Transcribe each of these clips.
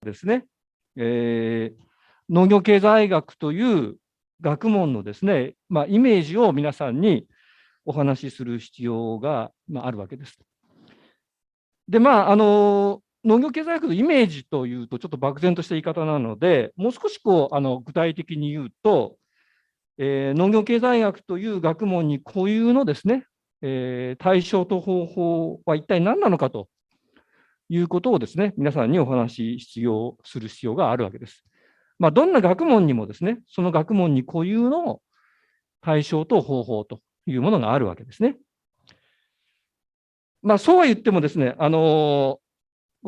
ですね、農業経済学という学問のですね、イメージを皆さんにお話しする必要が、あるわけです。で、農業経済学のイメージというと、ちょっと漠然とした言い方なので、もう少し具体的に言うと、農業経済学という学問に固有のですね、対象と方法は一体何なのかということをですね、皆さんにお話しする必要があるわけです。どんな学問にもですね、その学問に固有の対象と方法というものがあるわけですね。そうは言ってもですね、こ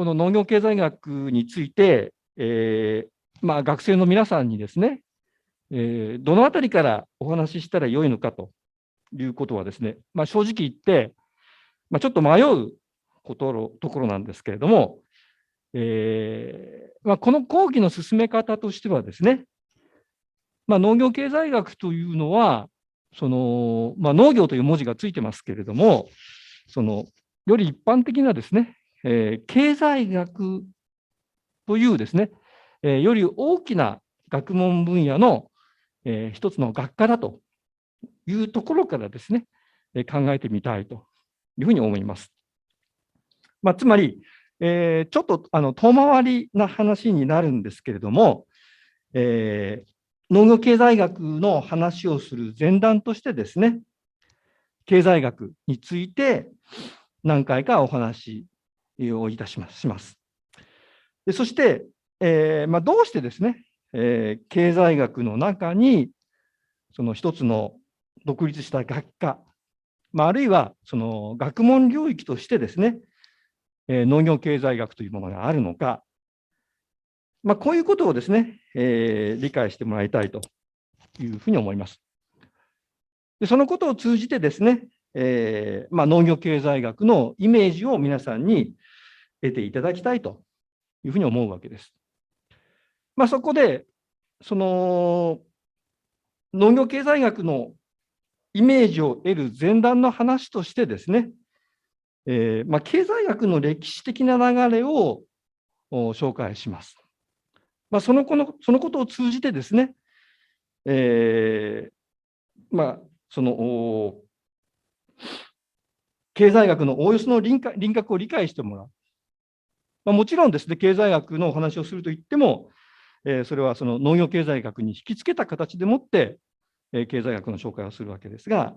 の農業経済学について、学生の皆さんにですね、どのあたりからお話ししたらよいのかということはですね、正直言って、ちょっと迷うところなんですけれども、この講義の進め方としてはですね、農業経済学というのは、農業という文字がついてますけれども、より一般的なですね、経済学というですね、より大きな学問分野の、一つの学科だというところからですね、考えてみたいというふうに思います。つまり、ちょっと遠回りな話になるんですけれども、農業経済学の話をする前段としてですね、経済学について何回かお話をいたします。でそして、どうしてですね、経済学の中にその一つの独立した学科、あるいはその学問領域としてですね、農業経済学というものがあるのか、こういうことをですね、理解してもらいたいというふうに思います。でそのことを通じてですね、農業経済学のイメージを皆さんに得ていただきたいというふうに思うわけです。そこで、その農業経済学のイメージを得る前段の話としてですね、経済学の歴史的な流れを紹介します。そのことを通じてですね、その経済学のおおよその輪郭を理解してもらう。もちろんですね、経済学のお話をするといっても、それはその農業経済学に引き付けた形でもって、経済学の紹介をするわけですが、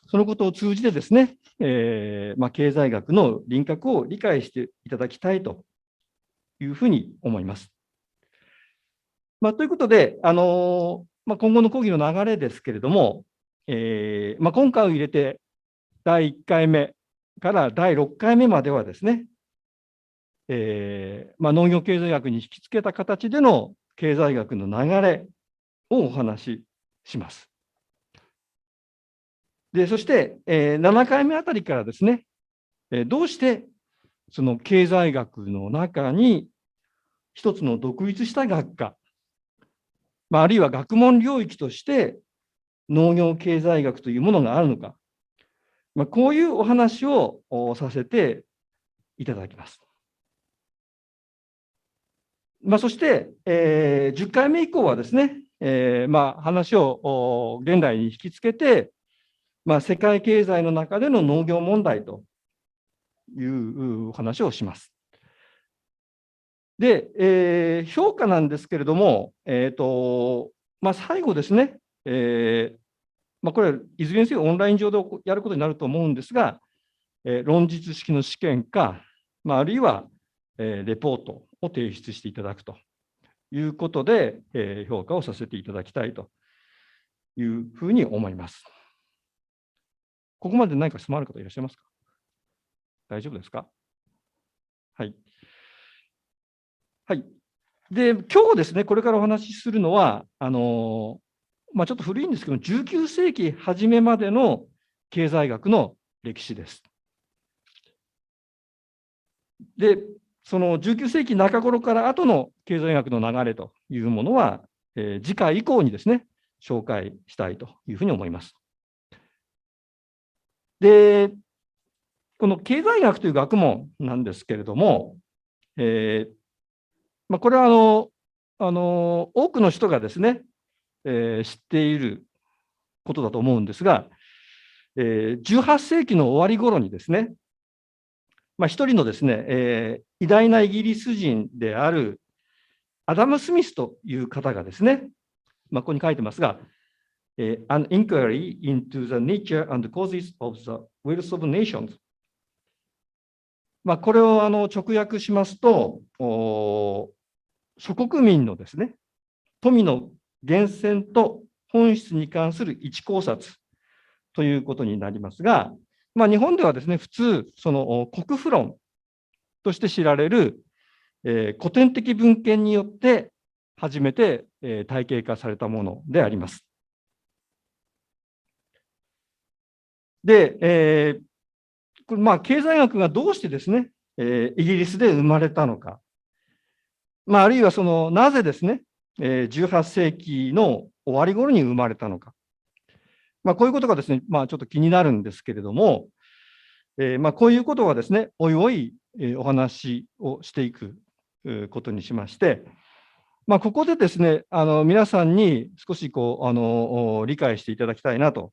そのことを通じてですね、経済学の輪郭を理解していただきたいというふうに思います。ということで、今後の講義の流れですけれども、今回を入れて第1回目から第6回目まではですね、農業経済学に引き付けた形での経済学の流れをお話しします。でそして、7回目あたりからですね、どうしてその経済学の中に一つの独立した学科、あるいは学問領域として農業経済学というものがあるのか、こういうお話をさせていただきます。そして、10回目以降はですね、話を現代に引き付けて、世界経済の中での農業問題というお話をします。で、評価なんですけれども、最後ですね、これはいずれにせよオンライン上でやることになると思うんですが、論述式の試験か、あるいはレポートを提出していただくということで、評価をさせていただきたいというふうに思います。ここまで何か質問ある方いらっしゃいますか？大丈夫ですか？はい。はい。で、今日ですね、これからお話しするのは、ちょっと古いんですけど、19世紀初めまでの経済学の歴史です。で、その19世紀中頃から後の経済学の流れというものは、次回以降にですね、紹介したいというふうに思います。で、この経済学という学問なんですけれども、これは多くの人がですね、知っていることだと思うんですが、18世紀の終わり頃にですね、一人のですね、偉大なイギリス人であるアダム・スミスという方がですね、ここに書いてますが、An inquiry into the nature and causes of the wealth of nations。これを直訳しますと、諸国民のですね、富の源泉と本質に関する一考察ということになりますが、日本ではですね、普通、その国富論として知られる、古典的文献によって初めて、体系化されたものであります。で、これ経済学がどうしてですね、イギリスで生まれたのか、あるいはなぜですね、18世紀の終わり頃に生まれたのか、こういうことがですね、ちょっと気になるんですけれども、こういうことはですね、おいおい、お話をしていくことにしまして、ここでですね、皆さんに少し理解していただきたいなと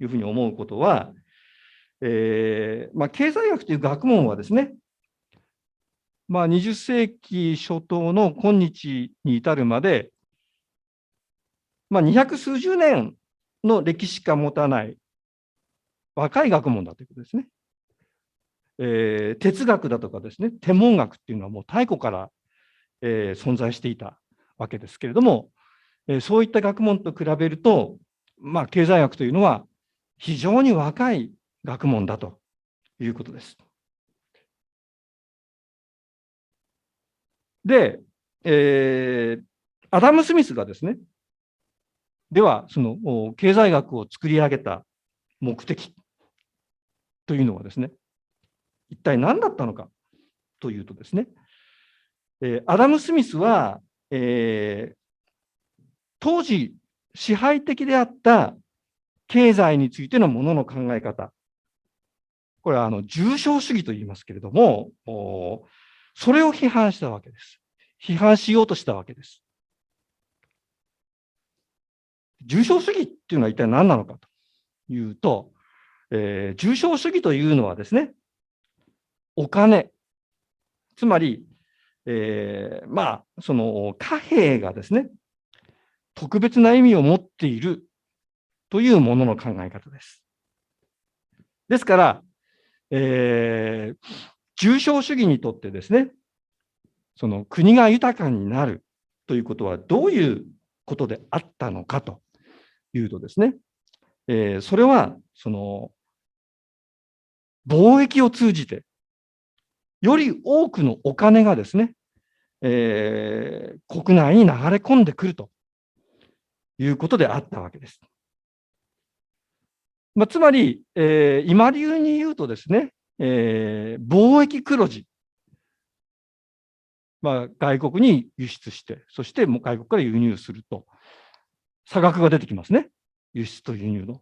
いうふうに思うことは、経済学という学問はですね、20世紀初頭の今日に至るまで、200数十年の歴史しか持たない若い学問だということですね。哲学だとかですね、天文学っていうのはもう太古から、存在していたわけですけれども、そういった学問と比べると、経済学というのは非常に若い学問だということです。で、アダム・スミスがですね、では、その経済学を作り上げた目的というのはですね、一体何だったのかというとですね、アダム・スミスは、当時支配的であった経済についてのものの考え方、これは重商主義と言いますけれども、それを批判したわけです。批判しようとしたわけです。重商主義っていうのは一体何なのかというと、重商主義というのはですね、お金、つまり、その貨幣がですね、特別な意味を持っているというものの考え方です。ですから、重商主義にとってですね、その国が豊かになるということはどういうことであったのかというとですね、それはその貿易を通じてより多くのお金がですね、国内に流れ込んでくるということであったわけです。つまり、今流に言うとですね、貿易黒字、外国に輸出して、そしてもう外国から輸入すると、差額が出てきますね、輸出と輸入の。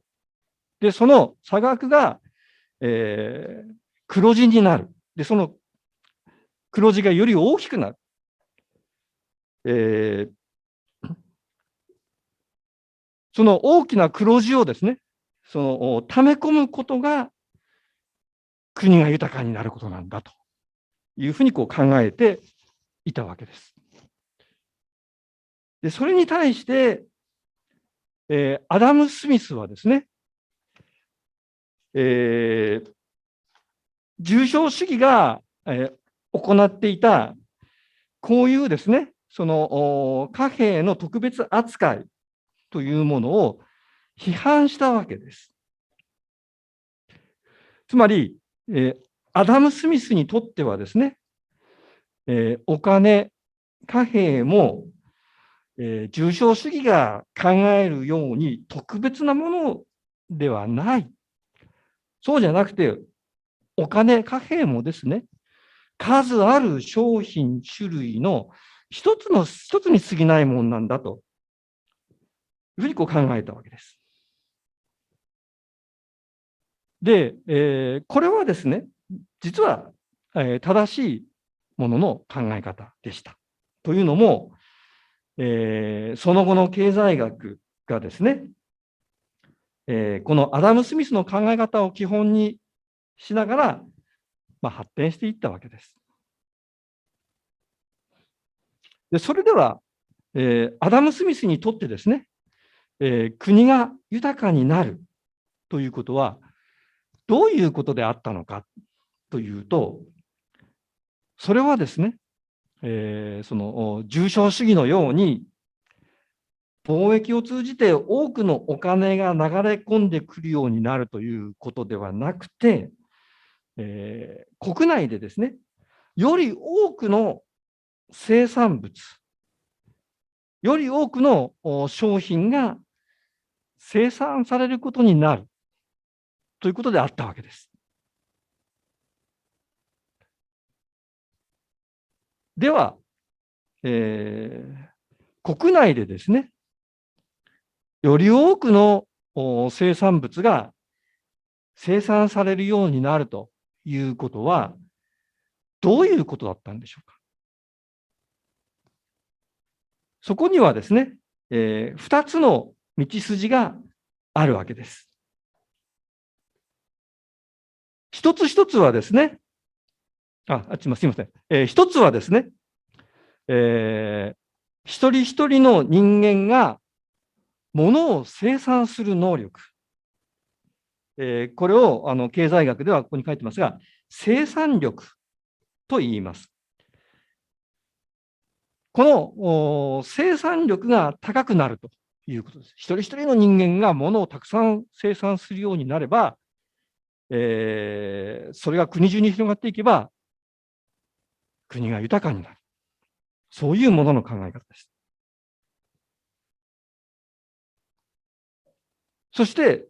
で、その差額が、黒字になる。で、その黒字がより大きくなる。その大きな黒字をですね、その溜め込むことが国が豊かになることなんだというふうに考えていたわけです。で、それに対して、アダム・スミスはですね、重商主義が、行っていた、こういうですね、その貨幣の特別扱いというものを批判したわけです。つまり、アダム・スミスにとってはですね、お金、貨幣も、重商主義が考えるように特別なものではない。そうじゃなくて、お金、貨幣もですね、数ある商品、種類の一つに過ぎないものなんだというふうに考えたわけです。で、これはですね、実は、正しいものの考え方でした。というのも、その後の経済学がですね、このアダム・スミスの考え方を基本にしながら、発展していったわけです。で、それでは、アダム・スミスにとってですね、国が豊かになるということは、どういうことであったのかというと、それはですね、その重商主義のように、貿易を通じて多くのお金が流れ込んでくるようになるということではなくて、国内でですね、より多くの生産物、より多くの商品が生産されることになるということであったわけです。では、国内でですね、より多くの生産物が生産されるようになるということは、どういうことだったんでしょうか。そこにはですね、2つの道筋があるわけです。一つ一つはですね、すみません。一つはですね、一人一人の人間が物を生産する能力。これを経済学ではここに書いてますが、生産力と言います。この生産力が高くなるということです。一人一人の人間が物をたくさん生産するようになれば、それが国中に広がっていけば、国が豊かになる。そういうものの考え方です。そして、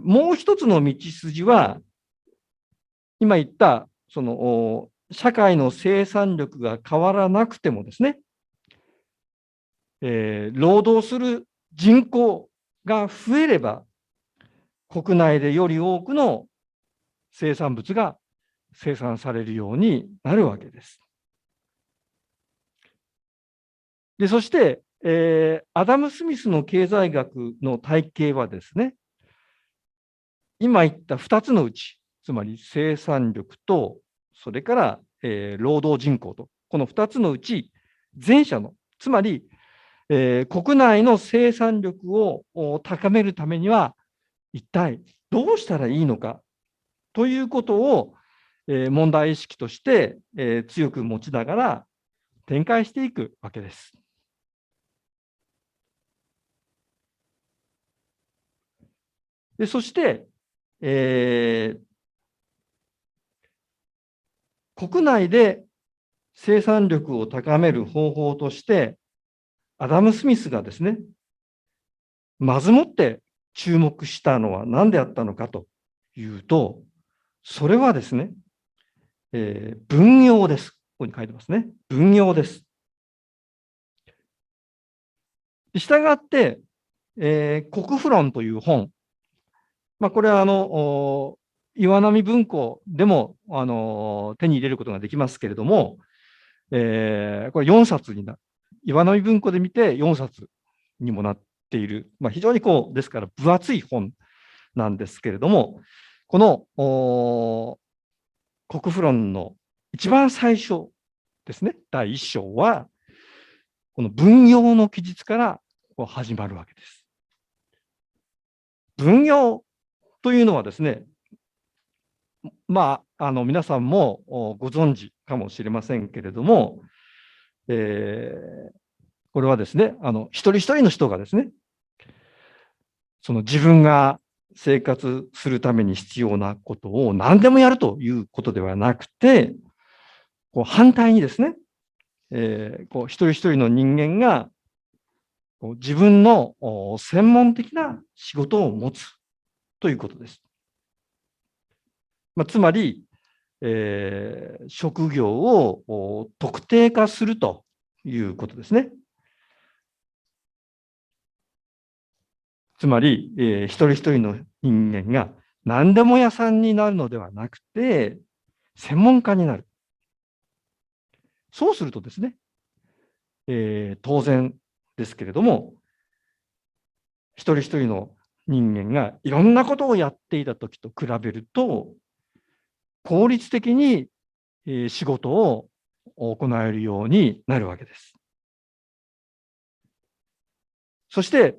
もう一つの道筋は、今言った、その、社会の生産力が変わらなくてもですね、労働する人口が増えれば、国内でより多くの生産物が生産されるようになるわけです。で、そして、アダム・スミスの経済学の体系はですね、今言った2つのうち、つまり生産力と、それから、労働人口と、この2つのうち、前者の、つまり、国内の生産力を高めるためには、一体どうしたらいいのかということを、問題意識として、強く持ちながら展開していくわけです。でそして、国内で生産力を高める方法として、アダム・スミスがですね、まずもって注目したのは何であったのかというと、それはですね、分業です。ここに書いてますね。分業です。したがって、国富論という本、これは岩波文庫でも手に入れることができますけれども、これ4冊に岩波文庫で見て4冊にもなっている、非常にですから分厚い本なんですけれども、この国富論の一番最初ですね、第1章は、この分業の記述から始まるわけです。分業というのはですね、皆さんもご存知かもしれませんけれども、これはですね、一人一人の人がですね、その自分が生活するために必要なことを何でもやるということではなくて、反対にですね、一人一人の人間が自分の専門的な仕事を持つということです。つまり、職業を特定化するということですね。つまり、一人一人の人間が何でも屋さんになるのではなくて、専門家になる。そうするとですね、当然ですけれども、一人一人の人間がいろんなことをやっていたときと比べると、効率的に仕事を行えるようになるわけです。そして、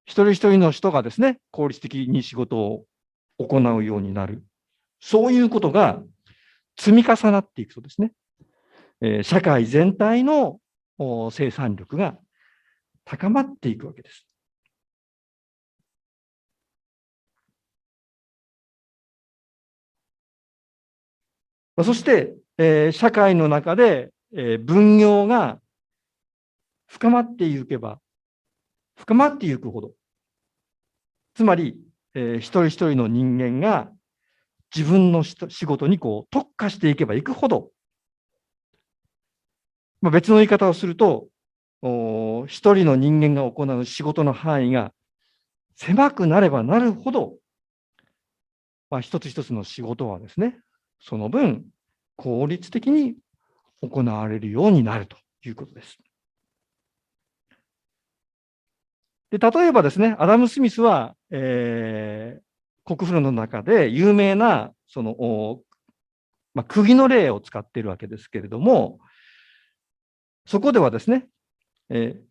一人一人の人がですね、効率的に仕事を行うようになる。そういうことが積み重なっていくとですね、社会全体の生産力が高まっていくわけです。そして、社会の中で、分業が深まっていけば、深まっていくほど、つまり、一人一人の人間が自分の仕事に特化していけばいくほど、別の言い方をすると、一人の人間が行う仕事の範囲が狭くなればなるほど、一つ一つの仕事はですね、その分効率的に行われるようになるということです。で、例えばですね、アダム・スミスは、国風呂の中で有名なその、釘の例を使っているわけですけれども、そこではですね、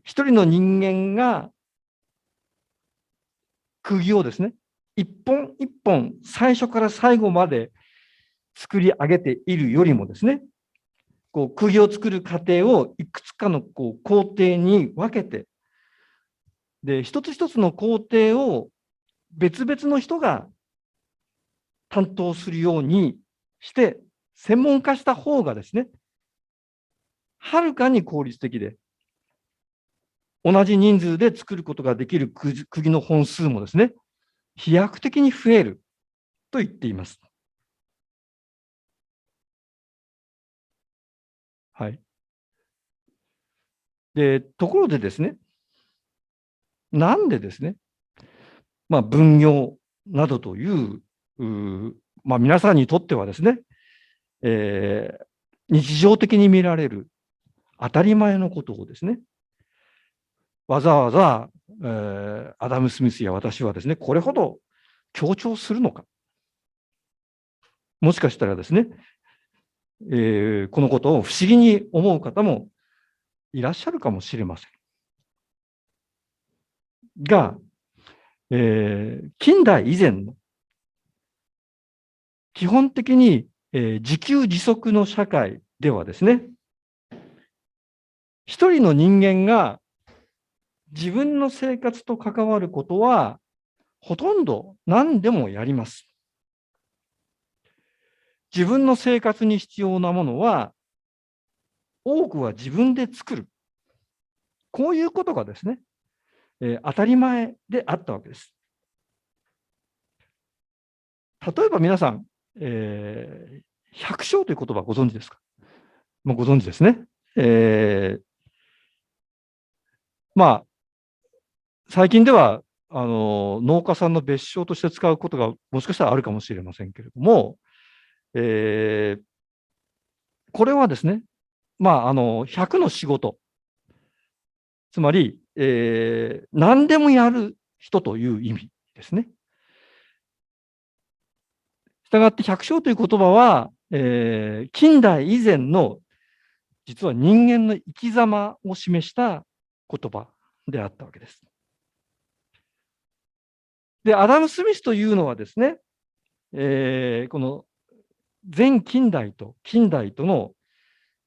一人の人間が釘をですね、一本一本最初から最後まで作り上げているよりもですね、釘を作る過程をいくつかの工程に分けて、で、一つ一つの工程を別々の人が担当するようにして、専門化した方がですね、はるかに効率的で、同じ人数で作ることができる釘の本数もですね、飛躍的に増えると言っています。はい。で、ところでですね、なんでですね、分業などという、皆さんにとってはですね、日常的に見られる当たり前のことをですね、わざわざ、アダム・スミスや私はですね、これほど強調するのか。もしかしたらですね、このことを不思議に思う方もいらっしゃるかもしれません。が、近代以前の基本的に、自給自足の社会ではですね、一人の人間が自分の生活と関わることはほとんど何でもやります。自分の生活に必要なものは多くは自分で作る。こういうことがですね、当たり前であったわけです。例えば皆さん、百姓という言葉ご存知ですか？もうご存知ですね。最近では農家さんの別称として使うことがもしかしたらあるかもしれませんけれども、これはですね、100の仕事、つまり、何でもやる人という意味ですね。したがって百姓という言葉は、近代以前の実は人間の生き様を示した言葉であったわけです。で、アダム・スミスというのはですね、この前近代と近代との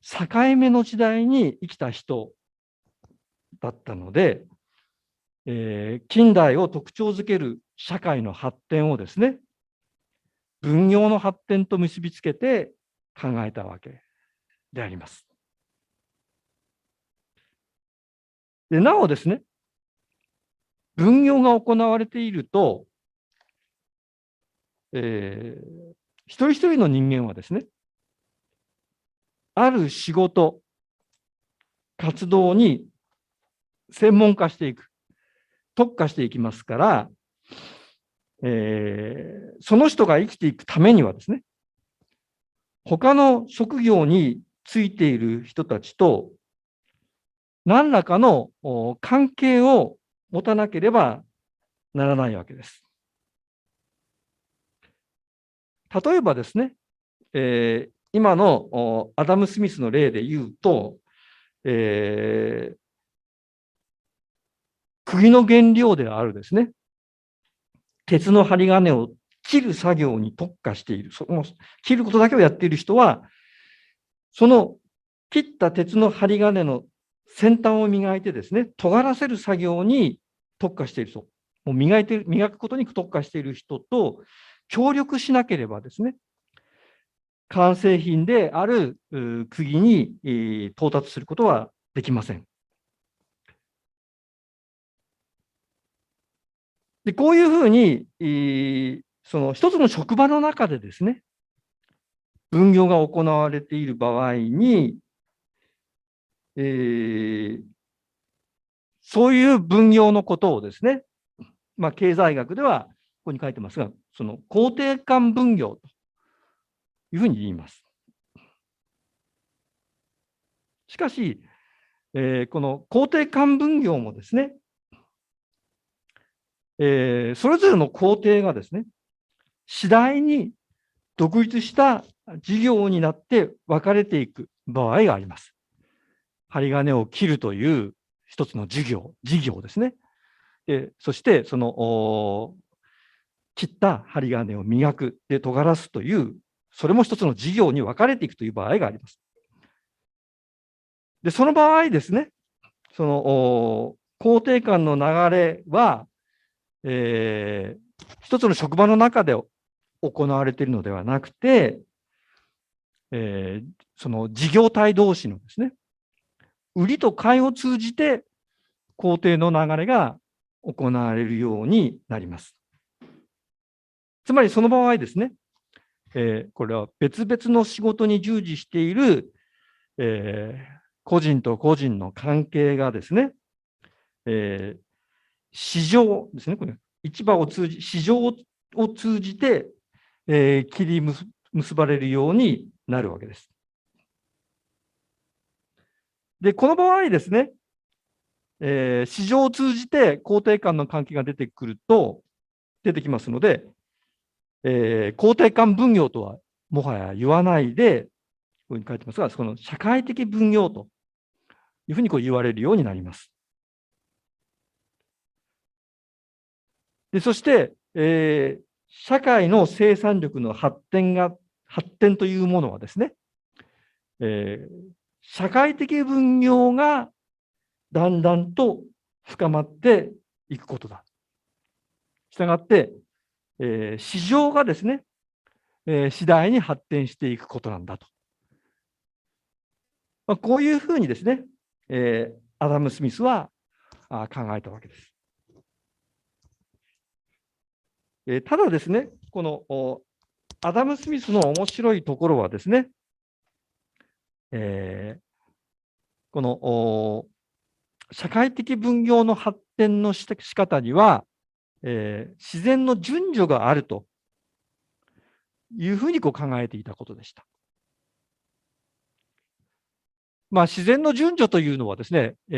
境目の時代に生きた人だったので、近代を特徴づける社会の発展をですね、分業の発展と結びつけて考えたわけであります。でなおですね、分業が行われていると、一人一人の人間はですね、ある仕事、活動に専門化していく、特化していきますから、その人が生きていくためにはですね、他の職業についている人たちと何らかの関係を持たなければならないわけです。例えばですね、今のアダム・スミスの例で言うと、釘の原料であるですね、鉄の針金を切る作業に特化している、その切ることだけをやっている人は、その切った鉄の針金の先端を磨いてですね、尖らせる作業に特化している人、もう磨くことに特化している人と協力しなければですね、完成品である釘に到達することはできません。で、こういうふうに、その一つの職場の中でですね、分業が行われている場合に、そういう分業のことをですね、経済学ではここに書いてますが、その肯定感分業というふうに言います。しかし、この肯定感分業もですね、それぞれの工程がですね、次第に独立した事業になって分かれていく場合があります。針金を切るという一つの事業ですね。そして、その切った針金を磨く、で尖らすという、それも一つの事業に分かれていくという場合があります。で、その場合ですね、その肯定感の流れは、一つの職場の中で行われているのではなくて、その事業体同士のですね、売りと買いを通じて工程の流れが行われるようになります。つまりその場合ですね、これは別々の仕事に従事している、個人と個人の関係がですね、市場ですね、これ市場を通じ、市場を通じて、切り結ばれるようになるわけです。で、この場合ですね、市場を通じて肯定感の関係が出てきますので、肯定感分業とはもはや言わないで、こういうふうに書いてますが、その社会的分業というふうに言われるようになります。で、そして、社会の生産力の発展というものはですね、社会的分業がだんだんと深まっていくことだ。したがって、市場がですね、次第に発展していくことなんだと。こういうふうにですね、アダム・スミスは考えたわけです。ただですね、このアダム・スミスの面白いところはですね、この社会的分業の発展の仕方には、自然の順序があるというふうに考えていたことでした。自然の順序というのはですね、ち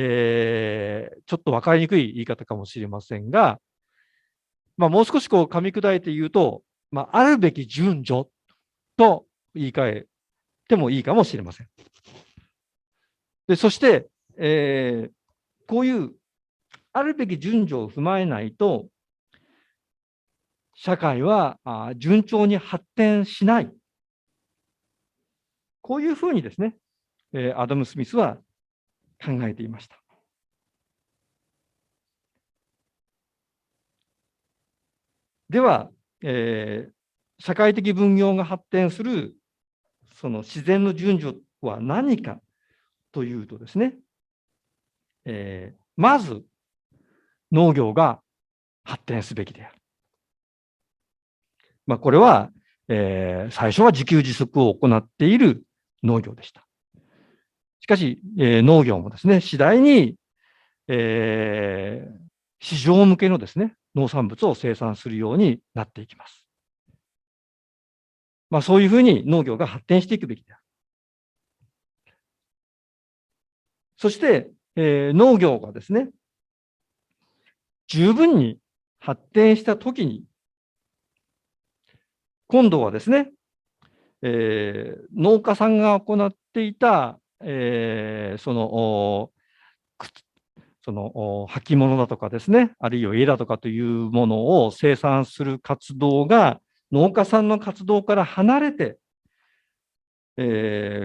ょっと分かりにくい言い方かもしれませんが、もう少し噛み砕いて言うと、あるべき順序と言い換えてもいいかもしれません。で、そして、こういうあるべき順序を踏まえないと、社会は順調に発展しない。こういうふうにですね、アダム・スミスは考えていました。では、社会的分業が発展するその自然の順序は何かというとですね、まず農業が発展すべきである。これは、最初は自給自足を行っている農業でした。しかし、農業もですね、次第に、市場向けのですね、農産物を生産するようになっていきます。そういうふうに農業が発展していくべきである。そして、農業がですね、十分に発展したときに、今度はですね、農家さんが行っていた、その履物だとかですね、あるいは家だとかというものを生産する活動が農家さんの活動から離れて、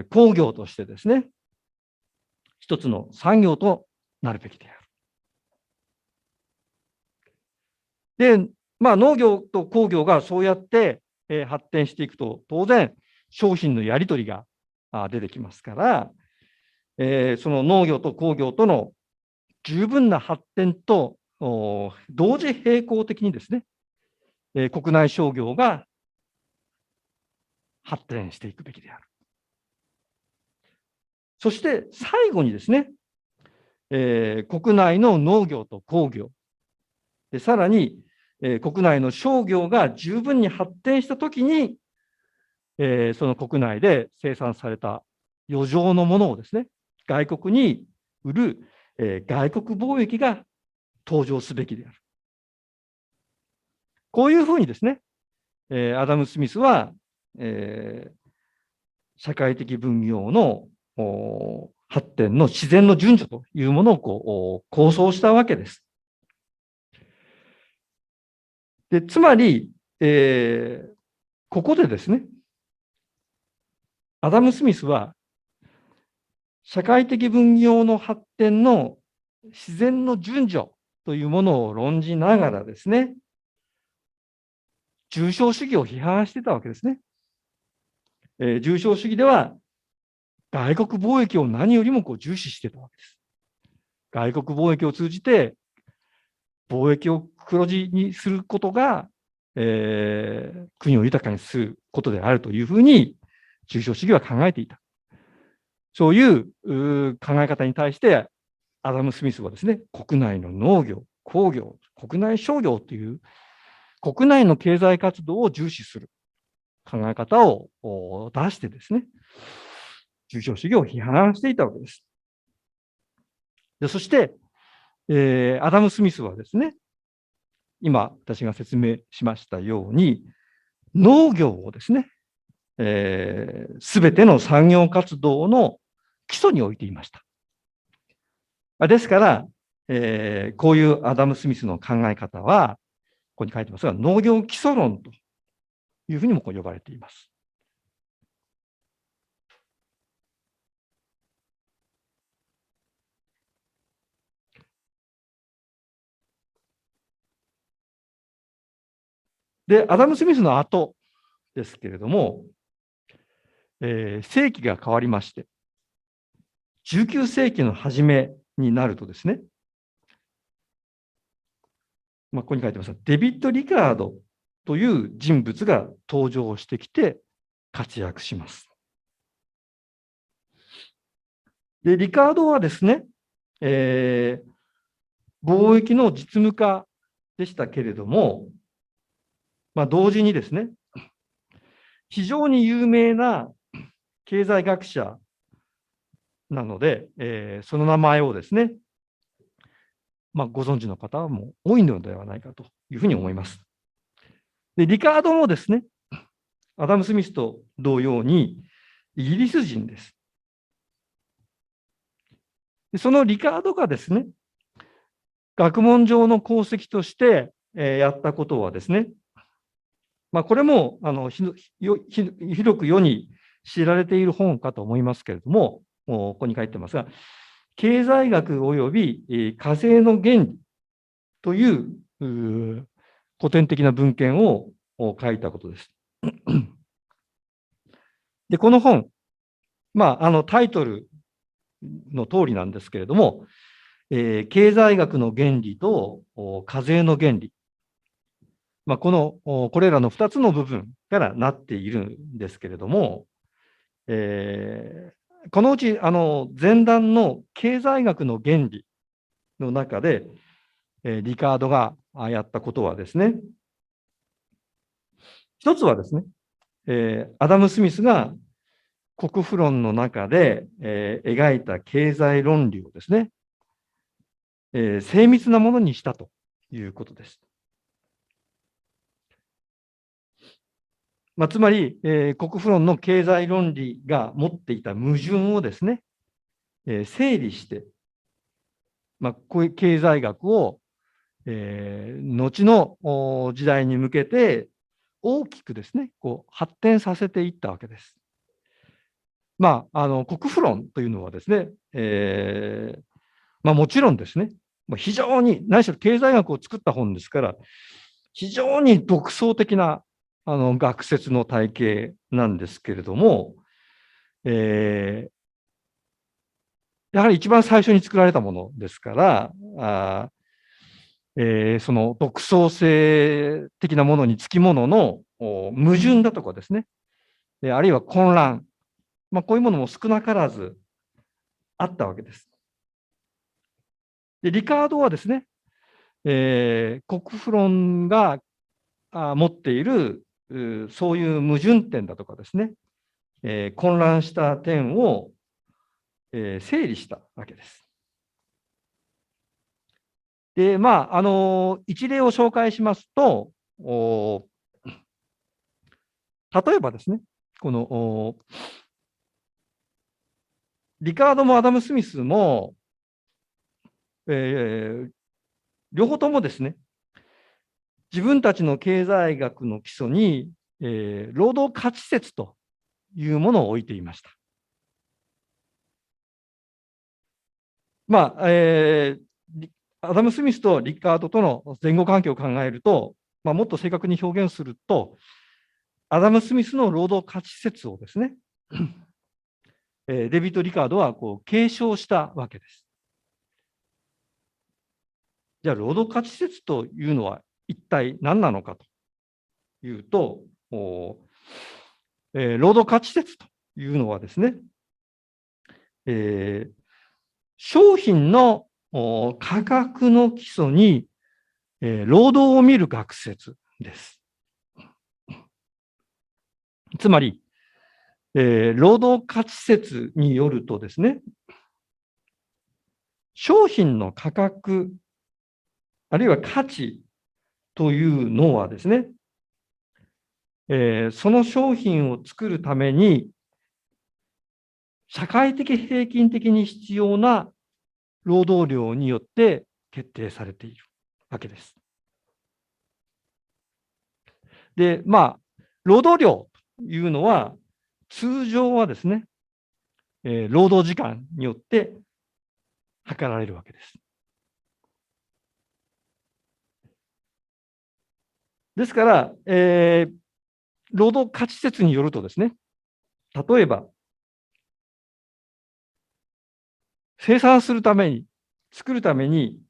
工業としてですね、一つの産業となるべきである。で、農業と工業がそうやって、発展していくと、当然、商品のやり取りが出てきますから、その農業と工業との十分な発展と同時並行的にですね、国内商業が発展していくべきである。そして最後にですね、国内の農業と工業、でさらに、国内の商業が十分に発展したときに、その国内で生産された余剰のものをですね、外国に売る、外国貿易が登場すべきである。こういうふうにですね、アダム・スミスは、社会的分業の発展の自然の順序というものを構想したわけです。でつまり、ここでですね、アダム・スミスは、社会的分業の発展の自然の順序というものを論じながらですね、重商主義を批判してたわけですね。重商主義では、外国貿易を何よりも重視してたわけです。外国貿易を通じて、貿易を黒字にすることが、国を豊かにすることであるというふうに、重商主義は考えていた。そういう考え方に対して、アダム・スミスはですね、国内の農業、工業、国内商業という国内の経済活動を重視する考え方を出してですね、重商主義を批判していたわけです。でそして、アダム・スミスはですね、今私が説明しましたように、農業をですね、すべての産業活動の基礎に置いていました。ですから、こういうアダム・スミスの考え方は、ここに書いてますが、農業基礎論というふうにも呼ばれています。で、アダム・スミスの後ですけれども、世紀が変わりまして、19世紀の初めになるとですね、ここに書いてますが、デビッド・リカードという人物が登場してきて活躍します。で、リカードはですね、貿易の実務家でしたけれども、同時にですね、非常に有名な経済学者なので、その名前をですね、ご存知の方も多いのではないかというふうに思います。で、リカードもですね、アダム・スミスと同様にイギリス人です。でそのリカードがですね、学問上の功績としてやったことはですね、これも広く世に知られている本かと思いますけれども、ここに書いてますが、経済学及び課税の原理という古典的な文献を書いたことです。で、この本、タイトルの通りなんですけれども、経済学の原理と課税の原理、これらの2つの部分からなっているんですけれども、このうち前段の経済学の原理の中で、リカードがやったことはですね、一つはですね、アダム・スミスが国富論の中で、描いた経済論理をですね、精密なものにしたということです。つまり、国富論の経済論理が持っていた矛盾をですね、整理して、こういう経済学を、後の時代に向けて大きくですね、発展させていったわけです。国富論というのはですね、もちろんですね、非常に、何しろ経済学を作った本ですから、非常に独創的な学説の体系なんですけれども、やはり一番最初に作られたものですから、その独創性的なものにつきものの矛盾だとかですね、あるいは混乱、こういうものも少なからずあったわけです。で、リカードはですね、国富論が持っているそういう矛盾点だとかですね、混乱した点を整理したわけです。で、一例を紹介しますと、例えばですね、このリカードもアダム・スミスも、両方ともですね、自分たちの経済学の基礎に、労働価値説というものを置いていました。アダム・スミスとリカードとの前後関係を考えると、もっと正確に表現すると、アダム・スミスの労働価値説をですね、デビッド・リカードは継承したわけです。じゃあ、労働価値説というのは一体何なのかというと、労働価値説というのはですね、商品の価格の基礎に、労働を見る学説です。つまり、労働価値説によるとですね、商品の価格、あるいは価値というのはですね、その商品を作るために、社会的平均的に必要な労働量によって決定されているわけです。で、労働量というのは、通常はですね、労働時間によって測られるわけです。ですから、労働価値説によるとですね、例えば、生産するために、作るために、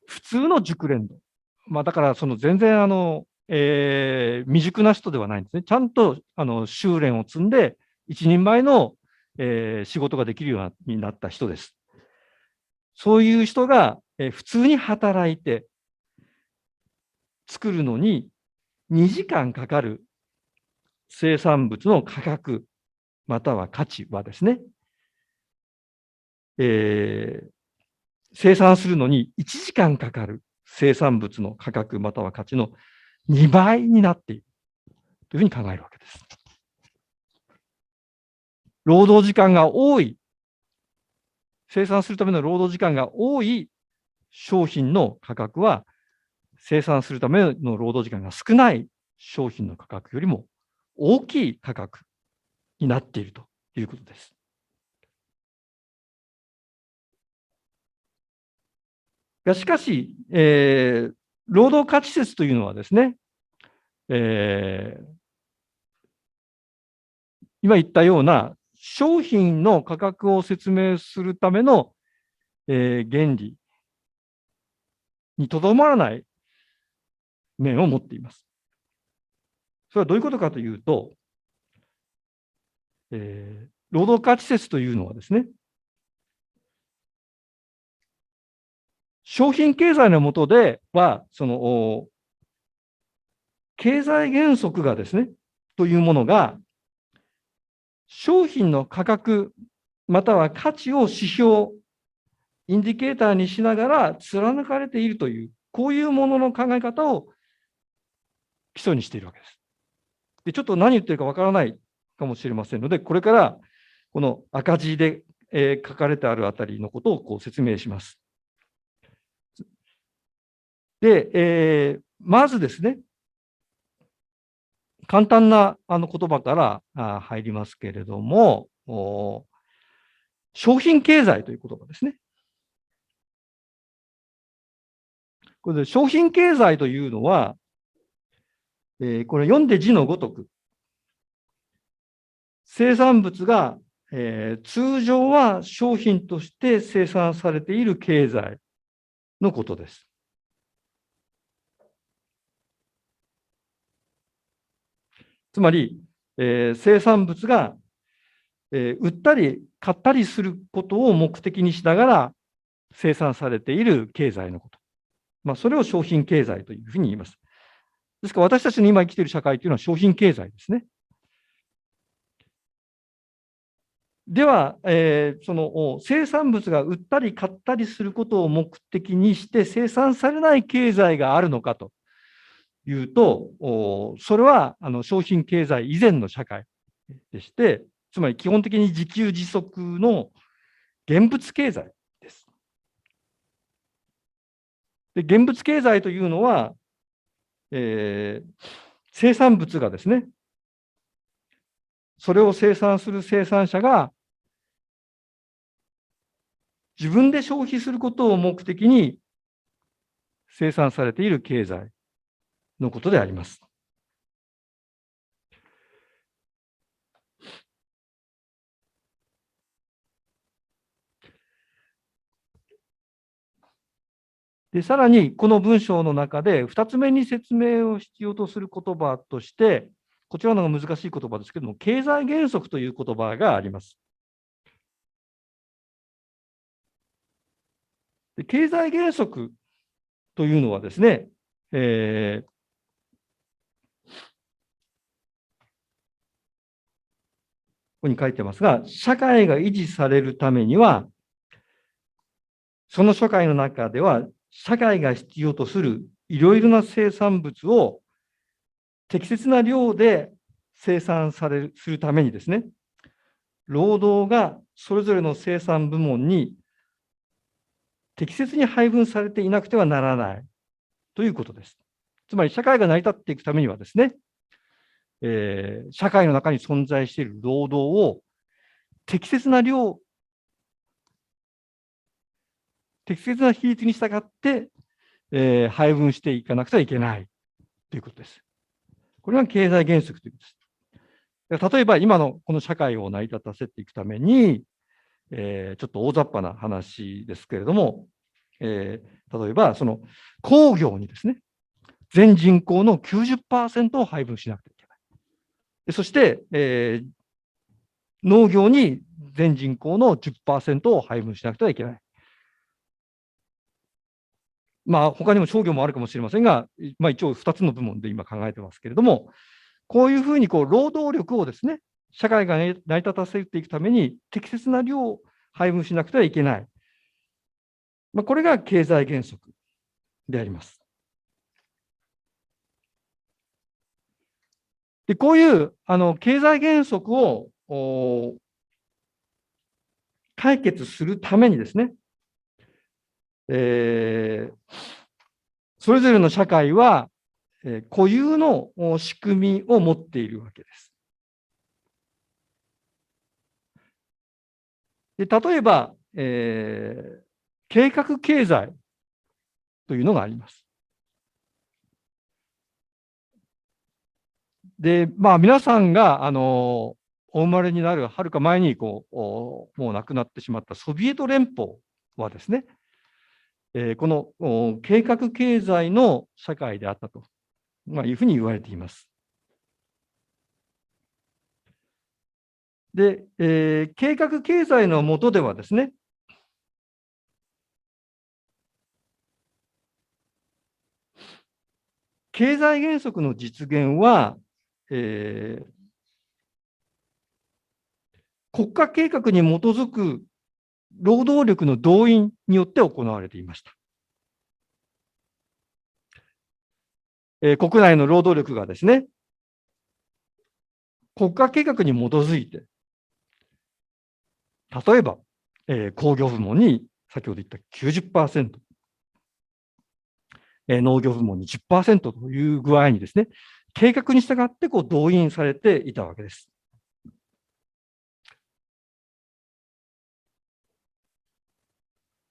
普通の熟練度、だから全然未熟な人ではないんですね。ちゃんと修練を積んで、一人前の、仕事ができるようになった人です。そういう人が、普通に働いて、作るのに2時間かかる生産物の価格、または価値はですね、生産するのに1時間かかる生産物の価格、または価値の2倍になっているというふうに考えるわけです。労働時間が多い、生産するための労働時間が多い商品の価格は、生産するための労働時間が少ない商品の価格よりも大きい価格になっているということです。しかし、労働価値説というのはですね、今言ったような商品の価格を説明するための、原理にとどまらない面を持っています。それはどういうことかというと、労働価値説というのはですね、商品経済の下では、経済原則がですね、というものが、商品の価格、または価値を指標インディケーターにしながら貫かれているという、こういうものの考え方を基礎にしているわけです。で、ちょっと何言ってるかわからないかもしれませんので、これからこの赤字で、書かれてあるあたりのことをこう説明します。で、まずですね、簡単な言葉から入りますけれども、商品経済という言葉ですね。これで商品経済というのは、これ読んで字のごとく、生産物が、通常は商品として生産されている経済のことです。つまり、生産物が、売ったり買ったりすることを目的にしながら生産されている経済のこと。それを商品経済というふうに言います。ですから私たちの今生きている社会というのは商品経済ですね。では、その生産物が売ったり買ったりすることを目的にして生産されない経済があるのかというと、それは商品経済以前の社会でして、つまり基本的に自給自足の現物経済です。で、現物経済というのは、生産物がですね、それを生産する生産者が自分で消費することを目的に生産されている経済のことであります。で、さらにこの文章の中で2つ目に説明を必要とする言葉として、こちらのが難しい言葉ですけれども、経済原則という言葉があります。で、経済原則というのはですね、ここに書いてますが、社会が維持されるためには、その社会の中では、社会が必要とするいろいろな生産物を適切な量で生産するためにですね、労働がそれぞれの生産部門に適切に配分されていなくてはならないということです。つまり社会が成り立っていくためにはですね、社会の中に存在している労働を適切な量、適切な比率に従って、配分していかなくてはいけないということです。これが経済原則ということです。例えば今のこの社会を成り立たせていくために、ちょっと大雑把な話ですけれども、例えばその工業にですね、全人口の 90% を配分しなくてはいけない。そして、農業に全人口の 10% を配分しなくてはいけない。他にも商業もあるかもしれませんが、一応2つの部門で今考えてますけれども、こういうふうに労働力をですね、社会が成り立たせていくために適切な量を配分しなくてはいけない。これが経済原則であります。で、こういう経済原則を解決するためにですね、それぞれの社会は、固有の仕組みを持っているわけです。で、例えば、計画経済というのがあります。で、皆さんがお生まれになるはるか前にもう亡くなってしまったソビエト連邦はですね、この計画経済の社会であったと、いうふうに言われています。で、計画経済の下ではですね、経済原則の実現は、国家計画に基づく労働力の動員によって行われていました。国内の労働力がですね、国家計画に基づいて、例えば、工業部門に先ほど言った 90%、農業部門に 10% という具合にですね、計画に従って動員されていたわけです。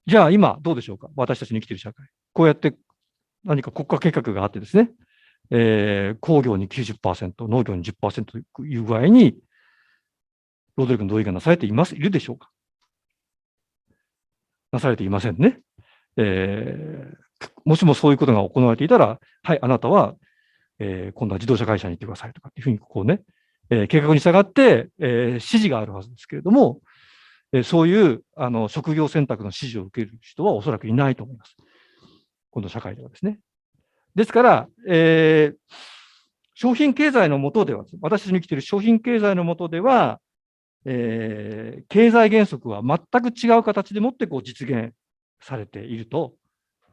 じゃあ今どうでしょうか、私たちの生きている社会。こうやって何か国家計画があってですね、工業に 90%、農業に 10% という具合に、労働力の動員がなされているでしょうか。なされていませんね。もしもそういうことが行われていたら、はい、あなたは、今度は自動車会社に行ってくださいとかっていうふうに計画に従って、指示があるはずですけれども、そういう職業選択の指示を受ける人はおそらくいないと思います。この社会ではですね。ですから、商品経済の下では、私たちに生きている商品経済の下では、経済原則は全く違う形でもって実現されていると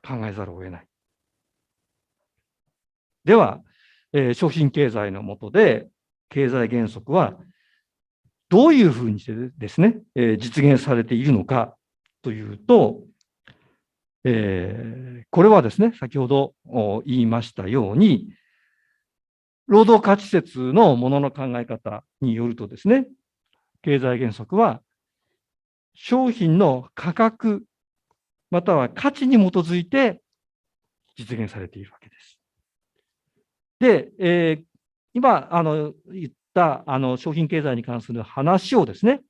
考えざるを得ない。では、商品経済の下で経済原則はどういうふうにしてですね、実現されているのかというと、これはですね、先ほど言いましたように、労働価値説のものの考え方によるとですね、経済原則は商品の価格または価値に基づいて実現されているわけです。で、今言った商品経済に関する話をですね、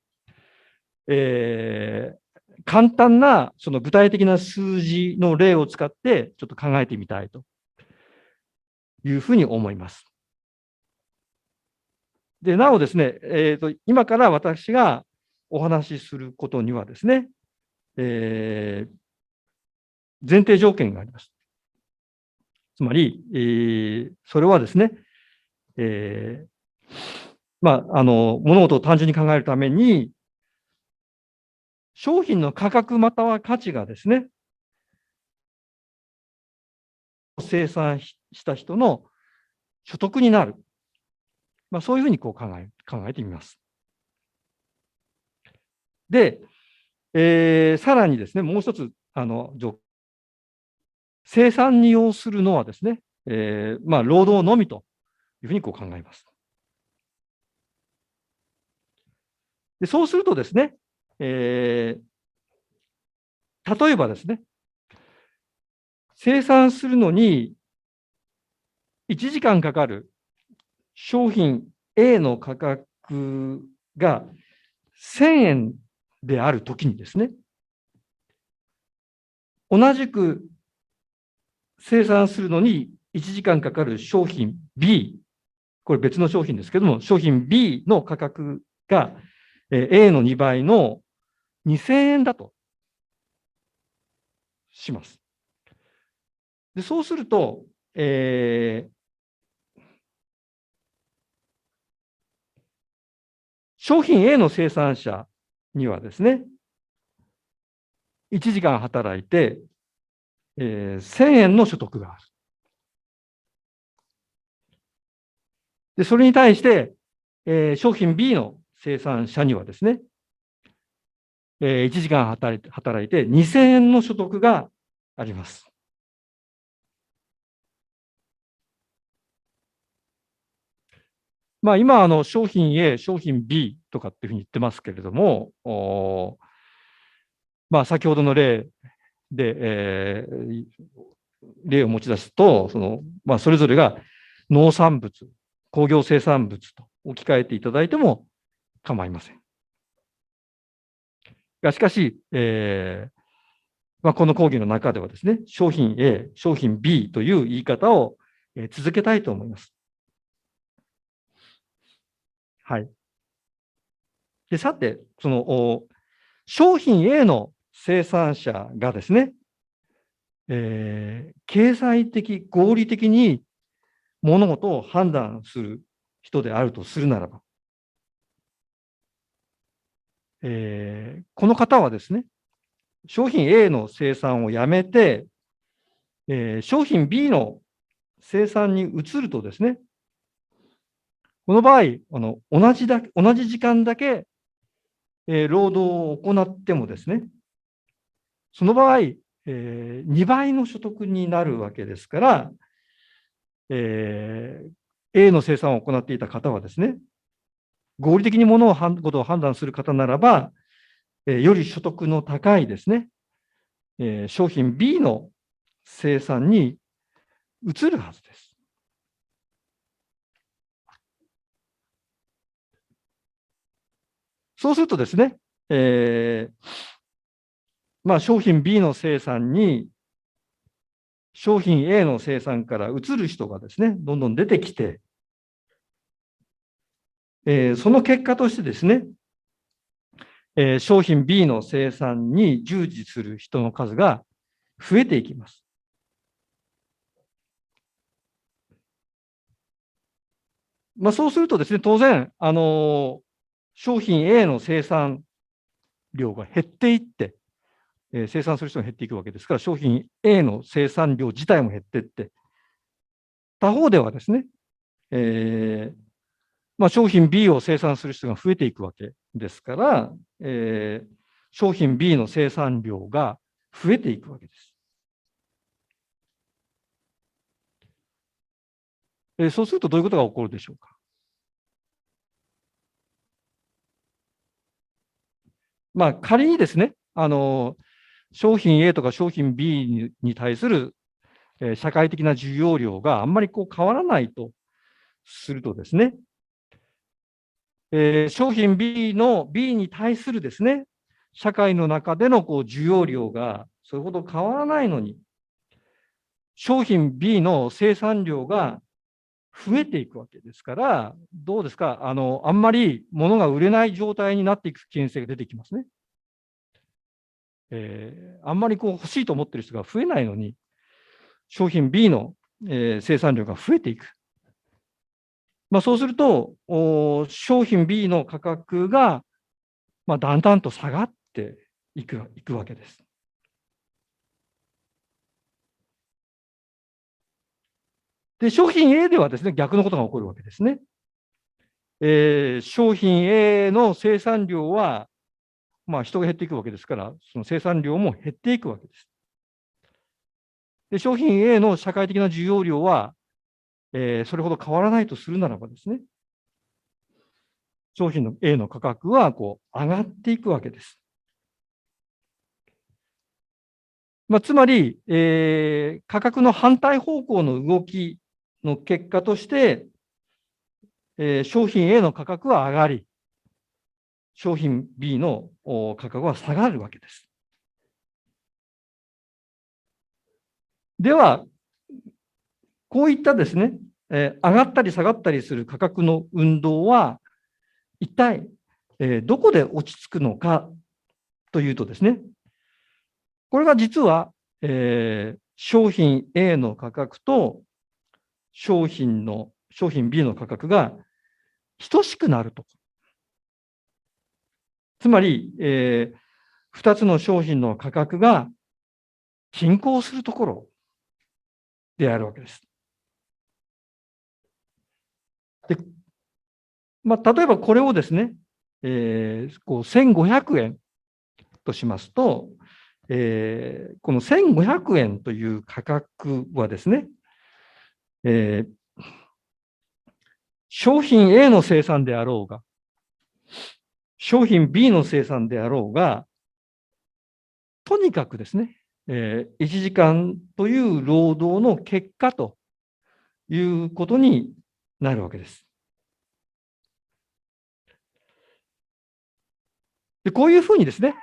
簡単なその具体的な数字の例を使ってちょっと考えてみたいというふうに思います。で、なおですね、今から私がお話しすることにはですね、前提条件があります。つまり、それはですね、物事を単純に考えるために、商品の価格または価値がですね、生産した人の所得になる。そういうふうに考えてみます。で、さらにですね、もう一つ、生産に要するのはですね、労働のみというふうに考えます。でそうするとですね、例えばですね、生産するのに1時間かかる商品 A の価格が1000円であるときにですね、同じく生産するのに1時間かかる商品 B、これ別の商品ですけども、商品 B の価格が A の2倍の2000円だとします。でそうすると、商品 A の生産者にはですね、1時間働いて、1000円の所得がある。でそれに対して、商品 B の生産者にはですね、1時間働いて2000円の所得があります。今、商品 A、商品 B とかっていうふうに言ってますけれども、先ほどの例で、例を持ち出すと、それぞれが農産物、工業生産物と置き換えていただいても構いません。しかし、この講義の中ではですね、商品 A、商品 B という言い方を続けたいと思います。はい。で、さて、商品 A の生産者がですね、経済的、合理的に物事を判断する人であるとするならば、この方はですね、商品 A の生産をやめて、商品 B の生産に移るとですね、この場合、同じ時間だけ、労働を行ってもですね、その場合、2倍の所得になるわけですから、A の生産を行っていた方はですね、合理的にことを判断する方ならば、より所得の高いですね、商品 B の生産に移るはずです。そうするとですね、商品 B の生産に商品 A の生産から移る人がですね、どんどん出てきて、その結果としてですね、商品 B の生産に従事する人の数が増えていきます。そうするとですね、当然、商品 A の生産量が減っていって、生産する人が減っていくわけですから、商品 A の生産量自体も減っていって、他方ではですね、商品 B を生産する人が増えていくわけですから、商品 B の生産量が増えていくわけです。そうするとどういうことが起こるでしょうか。仮にですね、商品 A とか商品 B に対する社会的な需要量があんまり変わらないとするとですね、商品 B に対するですね、社会の中での需要量がそれほど変わらないのに、商品 B の生産量が増えていくわけですから、どうですか、あんまり物が売れない状態になっていく危険性が出てきますね。あんまり欲しいと思っている人が増えないのに、商品 B の、生産量が増えていく。そうすると、商品 B の価格が、だんだんと下がっていくわけです。で、商品 A ではですね、逆のことが起こるわけですね。商品 A の生産量は、人が減っていくわけですから、その生産量も減っていくわけです。で、商品 A の社会的な需要量は、それほど変わらないとするならばですね、商品の A の価格は上がっていくわけです。つまり、価格の反対方向の動きの結果として、商品 A の価格は上がり、商品 B の価格は下がるわけです。では、こういったですね、上がったり下がったりする価格の運動は、一体、どこで落ち着くのかというとですね、これが実は、商品 A の価格と商品 B の価格が等しくなると。つまり、2つの商品の価格が均衡するところであるわけです。で、例えばこれをですね、1500円としますと、この1500円という価格はですね、商品 A の生産であろうが、商品 B の生産であろうが、とにかくですね、1時間という労働の結果ということになるわけです。で、こういうふうにですね、